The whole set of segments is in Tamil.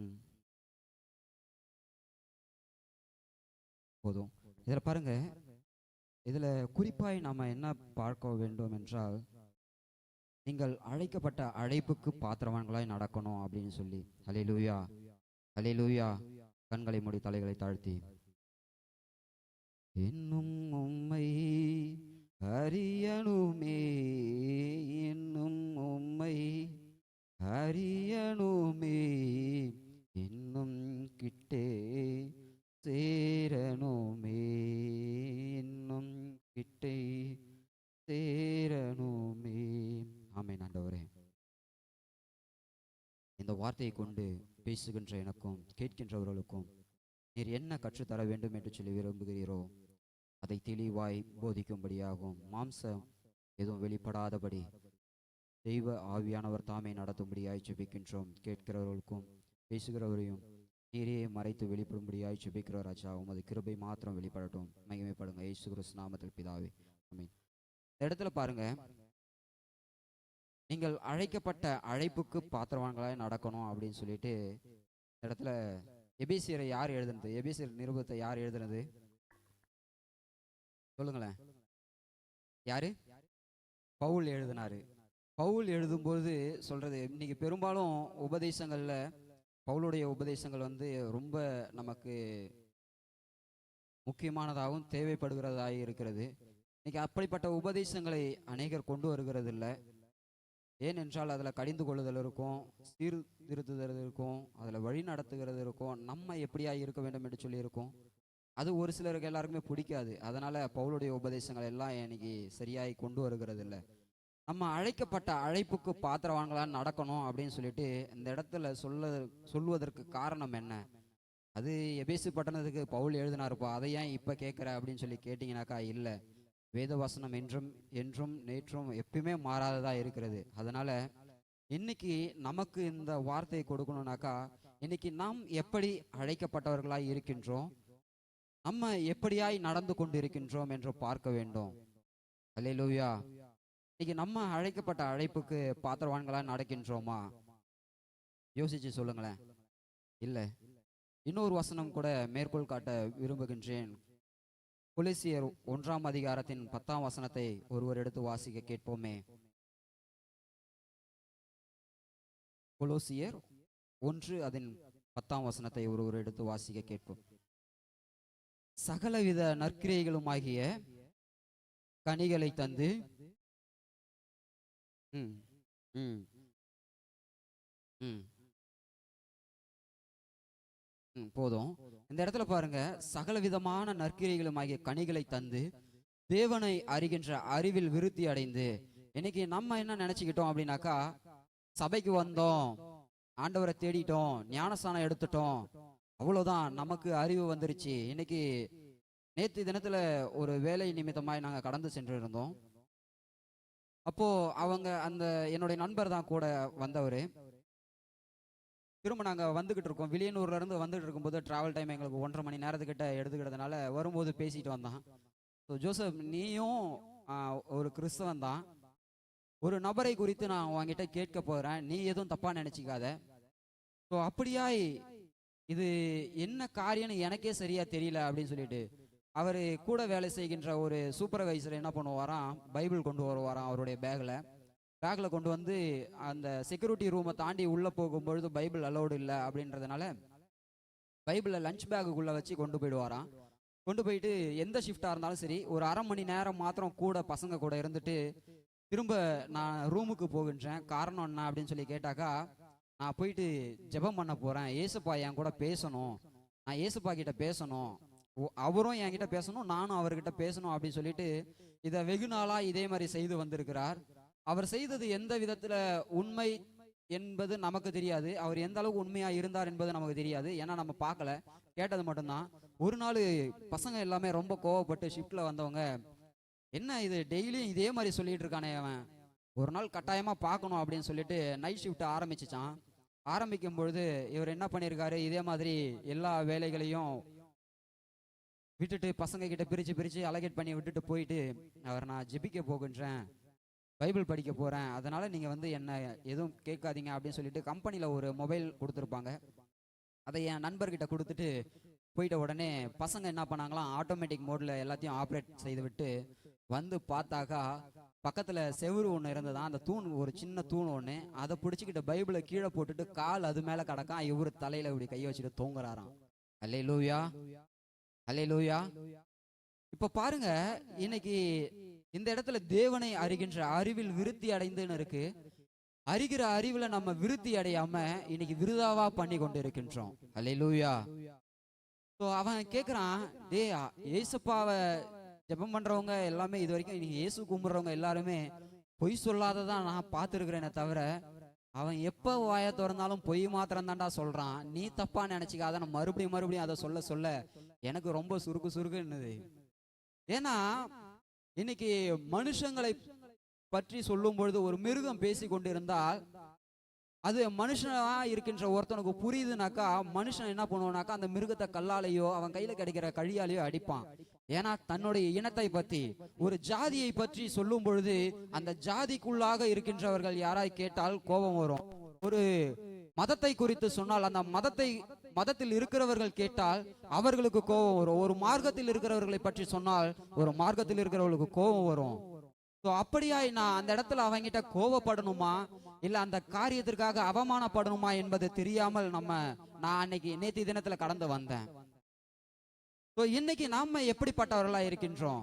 ம். போதும். இதில் பாருங்க, இதில் குறிப்பாய் நாம் என்ன பார்க்க வேண்டும் என்றால், நீங்கள் அழைக்கப்பட்ட அழைப்புக்கு பாத்திரவான்களாய் நடக்கணும் அப்படின்னு சொல்லி. ஹல்லேலூயா, ஹல்லேலூயா. கண்களை மூடி தலைகளை தாழ்த்தி, இன்னும் உம்மை அறியணுமே, இன்னும் உம்மை அறியணுமே, இன்னும் கிட்டே சேரணுமே, இன்னும் கிட்டே சேரணுமே. ஆமென் ஆண்டவரே. இந்த வார்த்தையை கொண்டு பேசுகின்ற எனக்கும் கேட்கின்றவர்களுக்கும் நீர் என்ன கற்றுத்தர வேண்டும் என்று சொல்லி விரும்புகிறீரோ அதை தெளிவாய் போதிக்கும்படியாகும். மாம்சம் எதுவும் வெளிப்படாதபடி தெய்வ ஆவியானவர் தாமே நடத்தும்படியாய் ஜெபிக்கின்றோம். கேட்கிறவர்களுக்கும் பேசுகிறவரையும் நீரே மறைத்து வெளிப்படும்படியாய் ஜெபிக்கிறோம். ராஜா, உமது கிருபை மாத்திரம் வெளிப்படட்டும். மகிமைப்படுங்க இயேசு கிறிஸ்து நாமத்தில் பிதாவே, ஆமென். இந்த இடத்துல பாருங்க, நீங்கள் அழைக்கப்பட்ட அழைப்புக்கு பாத்திரவான்களாய் நடக்கணும் அப்படின்னு சொல்லிட்டு இந்த இடத்துல எபேசியரை யார் எழுதுனது? எபேசியர் நிருபத்தை யார் எழுதுனது? சொல்லுங்களேன். யாரு? பவுல் எழுதினாரு. பவுல் எழுதும்போது சொல்றது, இன்னைக்கு பெரும்பாலும் உபதேசங்கள்ல பவுலுடைய உபதேசங்கள் ரொம்ப நமக்கு முக்கியமானதாகவும் தேவைப்படுகிறதாக இருக்கிறது. இன்னைக்கு அப்படிப்பட்ட உபதேசங்களை அநேகர் கொண்டு வருகிறது இல்லை. ஏனென்றால் அதில் கடிந்து கொள்ளுதல் இருக்கும், சீர்திருத்துதல் இருக்கும், அதில் வழி நடத்துகிறது இருக்கும், நம்ம எப்படியா இருக்க வேண்டும் என்று சொல்லியிருக்கோம். அது ஒரு சிலருக்கு எல்லாருக்குமே பிடிக்காது. அதனால் பவுலுடைய உபதேசங்கள் எல்லாம் இன்னைக்கு சரியாகி கொண்டு வருகிறது இல்லை. நம்ம அழைக்கப்பட்ட அழைப்புக்கு பாத்திரவான்களாக நடக்கணும் அப்படின்னு சொல்லிட்டு இந்த இடத்துல சொல்வதற்கு காரணம் என்ன? அது எபேசு பட்டணத்துக்கு பவுல் எழுதினாருப்பா, அதை ஏன் இப்போ கேட்குற அப்படின்னு சொல்லி கேட்டிங்கனாக்கா, இல்லை, வேதவசனம் என்றும் என்றும் நேற்றும் எப்பயுமே மாறாததாக இருக்கிறது. அதனால் இன்னைக்கு நமக்கு இந்த வார்த்தையை கொடுக்கணும்னாக்கா, இன்னைக்கு நாம் எப்படி அழைக்கப்பட்டவர்களாய் இருக்கின்றோம், நம்ம எப்படியாய் நடந்து கொண்டு இருக்கின்றோம் என்று பார்க்க வேண்டும். அல்லேலூயா. இன்னைக்கு நம்ம அழைக்கப்பட்ட அழைப்புக்கு பாத்திரவான்களா நடக்கின்றோமா? யோசிச்சு சொல்லுங்களேன். இல்லை. இன்னொரு வசனம் கூட மேற்கோள் காட்ட விரும்புகின்றேன். கொலோசியர் 1ஆம் அதிகாரத்தின் 10ஆம் வசனத்தை ஒருவர் எடுத்து வாசிக்க கேட்போமே. கொலோசியர் 1 அதன் 10ஆம் வசனத்தை ஒருவர் எடுத்து வாசிக்க கேட்போம். சகலவித நற்கிரியைகளுமாகிய கனிகளை தந்து ம் ம் ம் போதும். இந்த இடத்துல பாருங்க, சகல விதமான நற்கிரியைகளும் ஆகிய கனிகளை தந்து தேவனை அறிகின்ற அறிவில் விருத்தி அடைந்து. இன்னைக்கு நம்ம என்ன நினைச்சுக்கிட்டோம் அப்படின்னாக்கா, சபைக்கு வந்தோம், ஆண்டவரை தேடிட்டோம், ஞானஸ்தானம் எடுத்துட்டோம், அவ்வளவுதான், நமக்கு அறிவு வந்துருச்சு. இன்னைக்கு நேற்று தினத்துல ஒரு வேலை நிமித்தமாய் நாங்கள் கடந்து சென்று இருந்தோம். அப்போ அவங்க அந்த என்னுடைய நண்பர் தான் கூட வந்தவர். திரும்ப நாங்கள் வந்துக்கிட்டு இருக்கோம், வில்லியனூர்லேருந்து வந்துட்டு இருக்கும்போது ட்ராவல் டைம் எங்களுக்கு 1.5 மணி நேரத்துக்கிட்ட எடுத்துக்கிட்டதுனால வரும்போது பேசிட்டு வந்தான். ஸோ ஜோசப், நீயும் ஒரு கிறிஸ்தவன் தான், ஒரு நபரை குறித்து நான் உங்ககிட்ட கேட்க போகிறேன், நீ எதுவும் தப்பாக நினச்சிக்காத. ஸோ அப்படியாய் இது என்ன காரியம்னு எனக்கே சரியாக தெரியல அப்படின்னு சொல்லிட்டு அவர் கூட வேலை செய்கின்ற ஒரு சூப்பர்வைசர் என்ன பண்ணுவாராம், பைபிள் கொண்டு வருவாராம் அவருடைய பேக்கில் கொண்டு வந்து அந்த செக்யூரிட்டி ரூமை தாண்டி உள்ளே போகும்பொழுது பைபிள் அலௌடு இல்லை அப்படின்றதுனால பைபிளை லஞ்ச் பேக்குள்ளே வச்சு கொண்டு போயிடுவாராம். கொண்டு போயிட்டு எந்த ஷிஃப்டாக இருந்தாலும் சரி, ஒரு 1/2 மணி நேரம் மாத்திரம் கூட பசங்க கூட இருந்துட்டு திரும்ப நான் ரூமுக்கு போகின்றேன். காரணம் என்ன அப்படின்னு சொல்லி கேட்டாக்கா, நான் போயிட்டு ஜெபம் பண்ண போகிறேன், ஏசுப்பா என் கூட பேசணும், நான் ஏசுப்பா கிட்ட பேசணும், அவரும் என்கிட்ட பேசணும், நானும் அவர்கிட்ட பேசணும் அப்படின்னு சொல்லிட்டு இதை வெகு நாளாக இதே மாதிரி செய்து வந்திருக்கிறார். அவர் செய்தது எந்த விதத்துல உண்மை என்பது நமக்கு தெரியாது, அவர் எந்த அளவுக்கு உண்மையா இருந்தார் என்பது நமக்கு தெரியாது, ஏன்னா நம்ம பார்க்கல, கேட்டது மட்டும்தான். ஒரு நாள் பசங்க எல்லாமே ரொம்ப கோவப்பட்டு ஷிஃப்ட்ல வந்தவங்க, என்ன இது டெய்லியும் இதே மாதிரி சொல்லிட்டு இருக்கானே அவன், ஒரு நாள் கட்டாயமா பார்க்கணும் அப்படின்னு சொல்லிட்டு நைட் ஷிஃப்ட் ஆரம்பிச்சிச்சான். ஆரம்பிக்கும் பொழுது இவர் என்ன பண்ணியிருக்காரு, இதே மாதிரி எல்லா வேலைகளையும் விட்டுட்டு பசங்க கிட்ட பிரிச்சு அலகேட் பண்ணி விட்டுட்டு போயிட்டு, அவர் நான் ஜெபிக்க போகின்றேன், பைபிள் படிக்க போகிறேன், அதனால் நீங்கள் என்ன எதுவும் கேட்காதீங்க அப்படின்னு சொல்லிட்டு கம்பெனியில் ஒரு மொபைல் கொடுத்துருப்பாங்க, அதை என் நண்பர்கிட்ட கொடுத்துட்டு போயிட்ட உடனே பசங்க என்ன பண்ணாங்களாம், ஆட்டோமேட்டிக் மோட்ல எல்லாத்தையும் ஆப்ரேட் செய்து விட்டு வந்து பார்த்தாக்கா பக்கத்துல செவுரு ஒன்று இருந்ததான். அந்த தூண், ஒரு சின்ன தூண் ஒன்று, அதை பிடிச்சிக்கிட்டு பைபிளை கீழே போட்டுட்டு கால் அது மேல கிடக்கான். இவரு தலையில இப்படி கையை வச்சுட்டு தூங்குறாராம். அல்லேலூயா, அல்லேலூயா. இப்ப பாருங்க, இன்னைக்கு இந்த இடத்துல தேவனை அறிகின்ற அறிவில் விருத்தி அடைந்துன்னு இருக்கு. அறிகிற அறிவுல நம்ம விருத்தி அடையாம இன்னைக்கு விருதாவா பண்ணி கொண்டு இருக்கின்றோம். அல்லேலூயா. ஸோ அவன் கேட்குறான், டே ஏசப்பாவை ஜெபம் பண்றவங்க எல்லாமே இது வரைக்கும் இன்னைக்கு இயேசு கும்பிட்றவங்க எல்லாருமே பொய் சொல்லாததான் நான் பார்த்துருக்கிறேனே தவிர, அவன் எப்போ வாயை திறந்தாலும் பொய் மாத்திரம் தான்டா சொல்றான். நீ தப்பா நினைச்சிக்காத, நான் மறுபடியும் மறுபடியும் அதை சொல்ல சொல்ல எனக்கு ரொம்ப சுருக்கு சுருக்குன்னுது. ஏன்னா இன்னைக்கு மனுஷங்களை பற்றி சொல்லும் பொழுது ஒரு மிருகம் பேசி கொண்டிருந்தால் அது மனுஷனா இருக்கின்ற ஒருத்தனுக்கு புரியுதுனாக்கா, மனுஷன் என்ன பண்ணுவானாக்கா அந்த மிருகத்தை கல்லாலேயோ அவன் கையில கிடைக்கிற கழியாலேயோ அடிப்பான். ஏன்னா தன்னுடைய இனத்தை பற்றி, ஒரு ஜாதியை பற்றி சொல்லும் பொழுது அந்த ஜாதிக்குள்ளாக இருக்கின்றவர்கள் யாராய் கேட்டால் கோபம் வரும். ஒரு மதத்தை குறித்து சொன்னால் அந்த மதத்தில் இருக்கிறவர்கள் கேட்டால் அவர்களுக்கு கோபம் வரும். ஒரு மார்க்கத்தில் இருக்கிறவர்களை பற்றி சொன்னால் ஒரு மார்க்கத்தில் இருக்கிறவர்களுக்கு கோபம் வரும். அப்படியாய் நான் அந்த இடத்துல அவங்கிட்ட கோபப்படணுமா இல்ல அந்த காரியத்திற்காக அவமானப்படணுமா என்பது தெரியாமல் நான் அன்னைக்கு நேற்று தினத்துல கடந்து வந்தேன். இன்னைக்கு நாம எப்படிப்பட்டவர்களா இருக்கின்றோம்?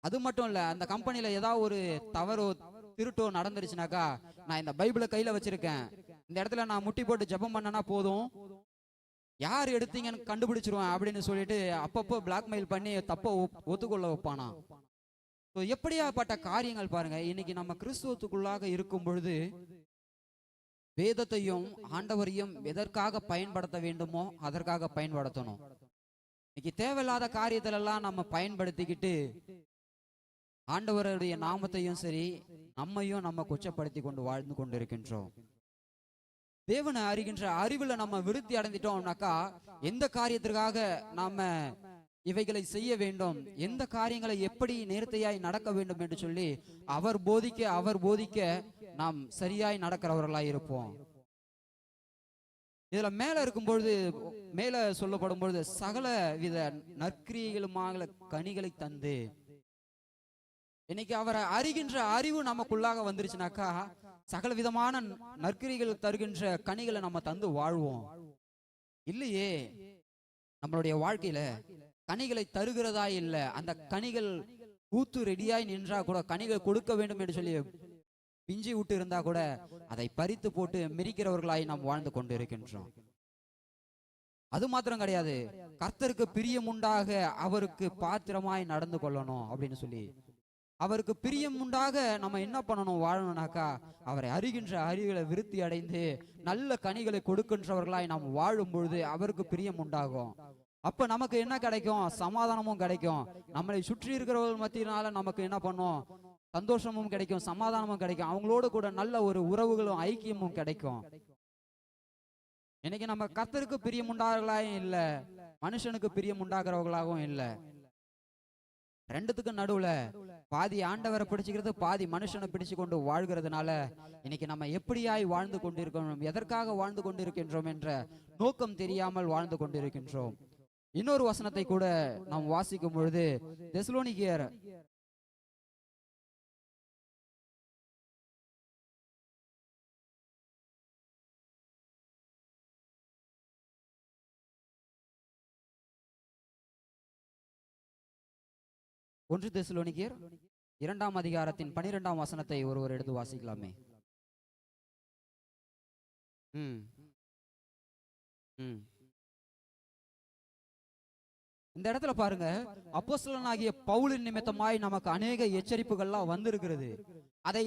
அது மட்டும் இல்ல, அந்த கம்பெனில ஏதாவது ஒரு தவறோ திருட்டோ நடந்துருச்சுனாக்கா, நான் இந்த பைபிளை கையில வச்சிருக்கேன், இந்த இடத்துல நான் முட்டி போட்டு ஜெபம் பண்ணனா போதும், யார் எடுத்தீங்கன்னு கண்டுபிடிச்சிருவேன் அப்படின்னு சொல்லிட்டு அப்பப்போ பிளாக்மெயில் பண்ணி தப்ப ஒத்துக்கொள்ள வைப்பானா. எப்படியாப்பட்ட காரியங்கள் பாருங்க. இன்னைக்கு நம்ம கிறிஸ்துவத்துக்குள்ளாக இருக்கும் பொழுது வேதத்தையும் ஆண்டவரையும் எதற்காக பயன்படுத்த வேண்டுமோ அதற்காக பயன்படுத்தணும். இன்னைக்கு தேவையில்லாத காரியத்திலெல்லாம் நம்ம பயன்படுத்திக்கிட்டு ஆண்டவருடைய நாமத்தையும் சரி நம்மையும் நம்ம கொச்சப்படுத்தி கொண்டு வாழ்ந்து கொண்டிருக்கின்றோம். தேவனை அறிகின்ற அறிவுல நம்ம விருத்தி அடைந்துட்டோம்னாக்கா எந்த காரியத்திற்காக நாம இவைகளை செய்ய வேண்டும், எந்த காரியங்களை எப்படி நேர்த்தியாய் நடக்க வேண்டும் என்று சொல்லி அவர் போதிக்க நாம் சரியாய் நடக்கிறவர்களாய் இருப்போம். இதுல மேல இருக்கும் பொழுது, மேல சொல்லப்படும் பொழுது சகல வித நற்கிரியைகளுமாக கனிகளை தந்து, இன்னைக்கு அவரை அறிகின்ற அறிவு நமக்குள்ளாக வந்துருச்சுனாக்கா சகல விதமான நற்கிரிகள் தருகின்ற கனிகளை நம்ம தந்து வாழ்வோம். இல்லையே, நம்மளுடைய வாழ்க்கையில கனிகளை தருகிறதா இல்லை, அந்த கனிகள் பூத்து ரெடியாய் நின்றா கூட, கனிகள் கொடுக்க வேண்டும் என்று சொல்லி பிஞ்சி விட்டு இருந்தா கூட அதை பறித்து போட்டு மிரிக்கிறவர்களாய் நாம் வாழ்ந்து கொண்டு இருக்கின்றோம். அது மாத்திரம் கிடையாது, கர்த்தருக்கு பிரியம் உண்டாக அவருக்கு பாத்திரமாய் நடந்து கொள்ளணும் அப்படின்னு சொல்லி, அவருக்கு பிரியம் உண்டாக நம்ம என்ன பண்ணணும் வாழணும்னாக்கா, அவரை அறிகின்ற அறிவுகளை விருத்தி அடைந்து நல்ல கனிகளை கொடுக்கின்றவர்களாய் நாம் வாழும் பொழுது அவருக்கு பிரியம் உண்டாகும். அப்ப நமக்கு என்ன கிடைக்கும்? சமாதானமும் கிடைக்கும். நம்மளை சுற்றி இருக்கிறவர்கள் மத்தியினால நமக்கு என்ன பண்ணும்? சந்தோஷமும் கிடைக்கும், சமாதானமும் கிடைக்கும். அவங்களோடு கூட நல்ல ஒரு உறவுகளும் ஐக்கியமும் கிடைக்கும். இன்னைக்கு நம்ம கர்த்தருக்கு பிரியம் உண்டாகிறவர்களாயும் இல்லை, மனுஷனுக்கு பிரியம் உண்டாகிறவர்களாகவும் இல்லை. ரெண்டுத்துக்கு நடுவுல பாதி ஆண்டவரை பிடிச்சுக்கிறது, பாதி மனுஷனை பிடிச்சு கொண்டு வாழ்கிறதுனால இன்னைக்கு நம்ம எப்படியாய் வாழ்ந்து கொண்டிருக்கணும், எதற்காக வாழ்ந்து கொண்டிருக்கின்றோம் என்ற நோக்கம் தெரியாமல் வாழ்ந்து கொண்டிருக்கின்றோம். இன்னொரு வசனத்தை கூட நாம் வாசிக்கும் பொழுது தெசலோனிக்கேயர் ஒன்று தெசலோனிக்கேயர் 2ஆம் அதிகாரத்தின் 12ஆம் வசனத்தை ஒருவர் எடுத்து வாசிக்கலாமே. இந்த இடத்துல பாருங்க, அப்போஸ்தலனாகிய பவுலின் நிமித்தமாய் நமக்கு அநேக எச்சரிப்புகள்லாம் வந்திருக்கிறது. அதை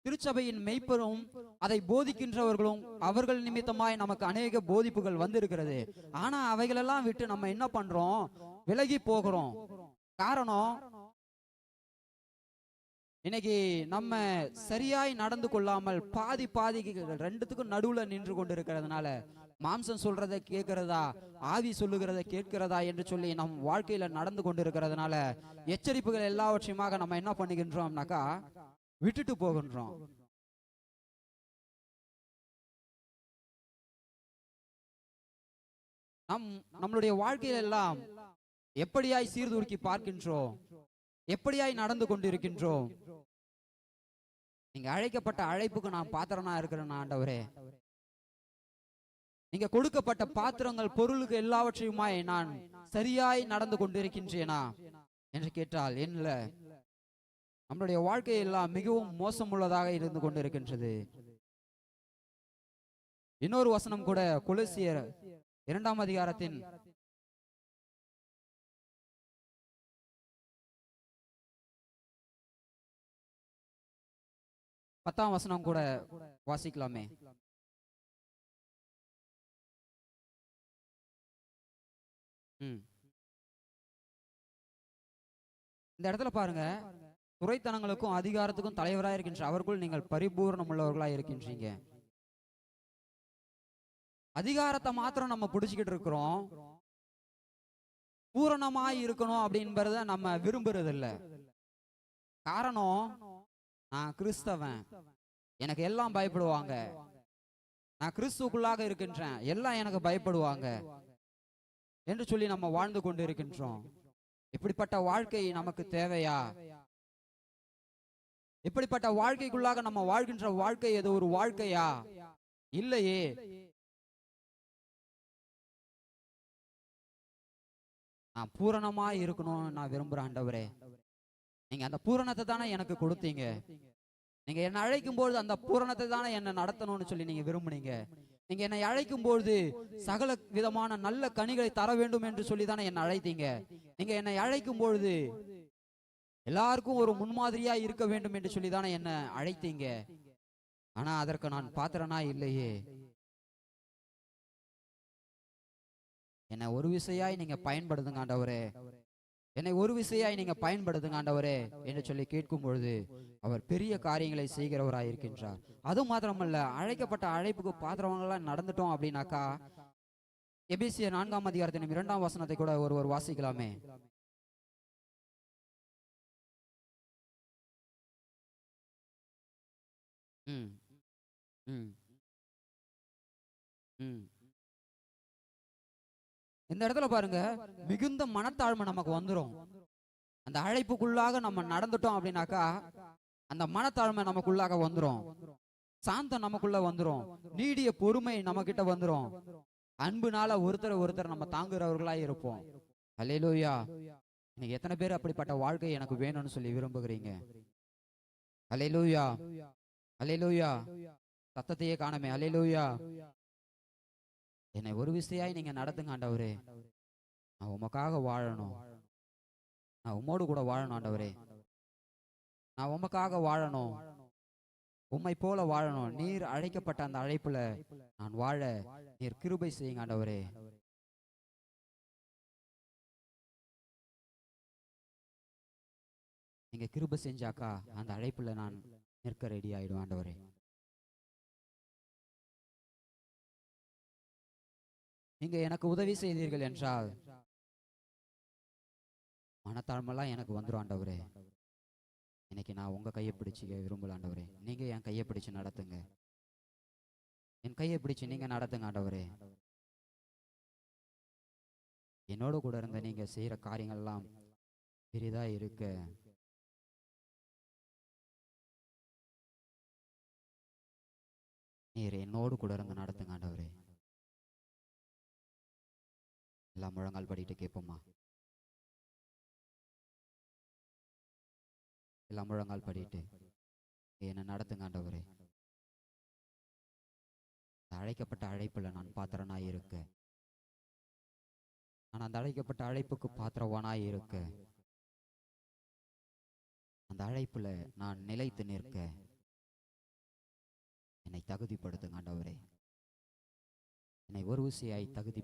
திருச்சபையின் மெய்ப்பரும் அதை போதிக்கின்றவர்களும் அவர்கள் நிமித்தமாய் நமக்கு அநேக போதிப்புகள் வந்திருக்கிறது. ஆனா அவைகளெல்லாம் விட்டு நம்ம என்ன பண்றோம்? விலகி போகிறோம். காரணம், இன்னைக்கு நம்ம சரியாய் நடந்து கொள்ளாமல் பாதி ரெண்டுத்துக்கும் நடுவுல நின்று கொண்டிருக்கிறதுனால, மாம்சம் சொல்றதை கேட்கிறதா ஆவி சொல்லுகிறதை கேட்கிறதா என்று சொல்லி நம் வாழ்க்கையில நடந்து கொண்டிருக்கிறதுனால எச்சரிப்புகள் எல்லாவற்றையுமாக நம்ம என்ன பண்ணுகின்றோம்னாக்கா விட்டுட்டு போகின்றோம். நம் நம்மளுடைய வாழ்க்கையில எல்லாம் எப்படியாய் சீர்தூக்கி பார்க்கின்றோம், எப்படியாய் நடந்து கொண்டிருக்கின்றோம். நீங்க அழைக்கப்பட்ட அழைப்புக்கு நான் பாத்திரனா இருக்கிறேன் ஆண்டவரே. நீங்க கொடுக்கப்பட்ட பாத்திரங்கள் பொருளுக்கு எல்லாவற்றையுமாய் நான் சரியாய் நடந்து கொண்டிருக்கின்றேனா என்று கேட்டால் என்ன, நம்மளுடைய வாழ்க்கை எல்லாம் மிகவும் மோசமுள்ளதாக இருந்து கொண்டிருக்கின்றது. இன்னொரு வசனம் கூட கொலோசியர் 2ஆம் அதிகாரத்தின் 10ஆம் வசனம் கூட வாசிக்கலாமே. இந்த இடத்துல பாருங்க, துரைத்தனங்களுக்கும் அதிகாரத்துக்கும் தலைவராக இருக்கின்ற அவருக்குள் நீங்கள் பரிபூர்ணம் உள்ளவர்களாக இருக்கின்றீங்க. அதிகாரத்தை மாத்திரம் நம்ம பிடிச்சுக்கிட்டு இருக்கிறோம், பூரணமாய் இருக்கணும் அப்படின்றத நம்ம விரும்புறது இல்லை. காரணம், நான் கிறிஸ்தவன், எனக்கு எல்லாம் பயப்படுவாங்க, நான் கிறிஸ்துக்குள்ளாக இருக்கின்றேன், எல்லாம் எனக்கு பயப்படுவாங்க என்று சொல்லி நம்ம வாழ்ந்து கொண்டு இருக்கின்றோம். இப்படிப்பட்ட வாழ்க்கை நமக்கு தேவையா? இப்படிப்பட்ட வாழ்க்கைக்குள்ளாக நம்ம வாழ்கின்ற வாழ்க்கை எது ஒரு வாழ்க்கையா? இல்லையே. நான் பூரணமா இருக்கணும்னு நான் விரும்புறேன் ஆண்டவரே. நீங்க அந்த பூரணத்தை தானே எனக்கு கொடுத்தீங்க. நீங்க என்னை அழைக்கும் பொழுது அந்த பூரணத்தை தானே என்னை நடத்தணும்னு சொல்லி நீங்க விரும்புனீங்க. நீங்க என்னை அழைக்கும் பொழுது சகல விதமான நல்ல கனிகளை தர வேண்டும் என்று சொல்லி தானே என்னை அழைத்தீங்க. நீங்க என்னை அழைக்கும் பொழுது எல்லாருக்கும் ஒரு முன்மாதிரியா இருக்க வேண்டும் என்று சொல்லி தானே என்னை அழைத்தீங்க. ஆனா அதற்கு நான் பாத்திரனா இல்லையே. என்னை ஒரு விசையாய் நீங்க பயன்படுத்துங்க ஆண்டவரே, என்னை ஒரு விசையாய் நீங்க பயன்படுத்துங்க ஆண்டவரே என்று சொல்லி கேட்கும் பொழுது அவர் பெரிய காரியங்களை செய்கிறவராய் இருக்கின்றார். அது மாத்திரமல்ல, அழைக்கப்பட்ட அழைப்புக்கு பாத்திரவங்களாம் நடந்துட்டோம் அப்படின்னாக்கா, எபேசியர் 4ஆம் அதிகாரத்தின் 2ஆம் வசனத்தை கூட ஒருவர் வாசிக்கலாமே. ம் ம் ம் இந்த இடத்துல பாருங்க, மிகுந்த மனத்தாழ்மை நமக்கு வந்துடும். அந்த அழைப்புக்குள்ளாக நம்ம நடந்துட்டோம் அப்படின்னாக்கா, அந்த மனத்தாழ்மை நமக்குள்ளாக வந்துடும், சாந்தம் நமக்குள்ள வந்துடும், நீடிய பொறுமை நம்ம கிட்ட வந்துடும், அன்புனால ஒருத்தர் நம்ம தாங்குறவர்களா இருப்போம். அல்லேலூயா. இன்னைக்கு எத்தனை பேர் அப்படிப்பட்ட வாழ்க்கை எனக்கு வேணும்னு சொல்லி விரும்புகிறீங்க? அல்லேலூயா, அல்லேலூயா. சத்தத்தையே காணமே. அல்லேலூயா. என்னை ஒரு விசையாய் நீங்க நடத்துங்க ஆண்டவரே. நான் உமக்காக வாழணும், நான் உம்மோடு கூட வாழணும் ஆண்டவரே. நான் உமக்காக வாழணும், உம்மை போல வாழணும். நீர் அழைக்கப்பட்ட அந்த அழைப்புல நான் வாழ நீர் கிருபை செய்யுங்க ஆண்டவரே. நீங்க கிருபை செஞ்சாக்கா அந்த அழைப்புல நான் நிற்க ரெடி ஆயிடும் ஆண்டவரே. நீங்க எனக்கு உதவி செய்தீர்கள் என்றால் மனத்தாழ்மெல்லாம் எனக்கு வந்துடும் ஆண்டவரே. இன்னைக்கு நான் உங்க கையை பிடிச்சிக்க விரும்பல ஆண்டவரே. நீங்க என் கையை பிடிச்சு நடத்துங்க, என் கையை பிடிச்சு நீங்க நடத்துங்க ஆண்டவரே. என்னோட கூட இருந்த நீங்க செய்யற காரியங்கள்லாம் பெரிதா இருக்க நீர் என்னோடு கூட இருந்து நடத்துங்க ஆண்டவரே. எல்லாம் முழங்கால் படிட்டு கேட்போமா? எல்லாம் முழங்கால் படிட்டு என்ன நடத்துங்க ஆண்டவரே. அழைக்கப்பட்ட அழைப்புல நான் பாத்திரனாய் இருக்க, நான் அந்த அழைக்கப்பட்ட அழைப்புக்கு பாத்திரவானாய் இருக்க, அந்த அழைப்புல நான் நிலைத்து நிற்க என்னை தகுதிப்படுத்துங்க ஆண்டவரே. என்னை ஒரு விசையாய் தகுதி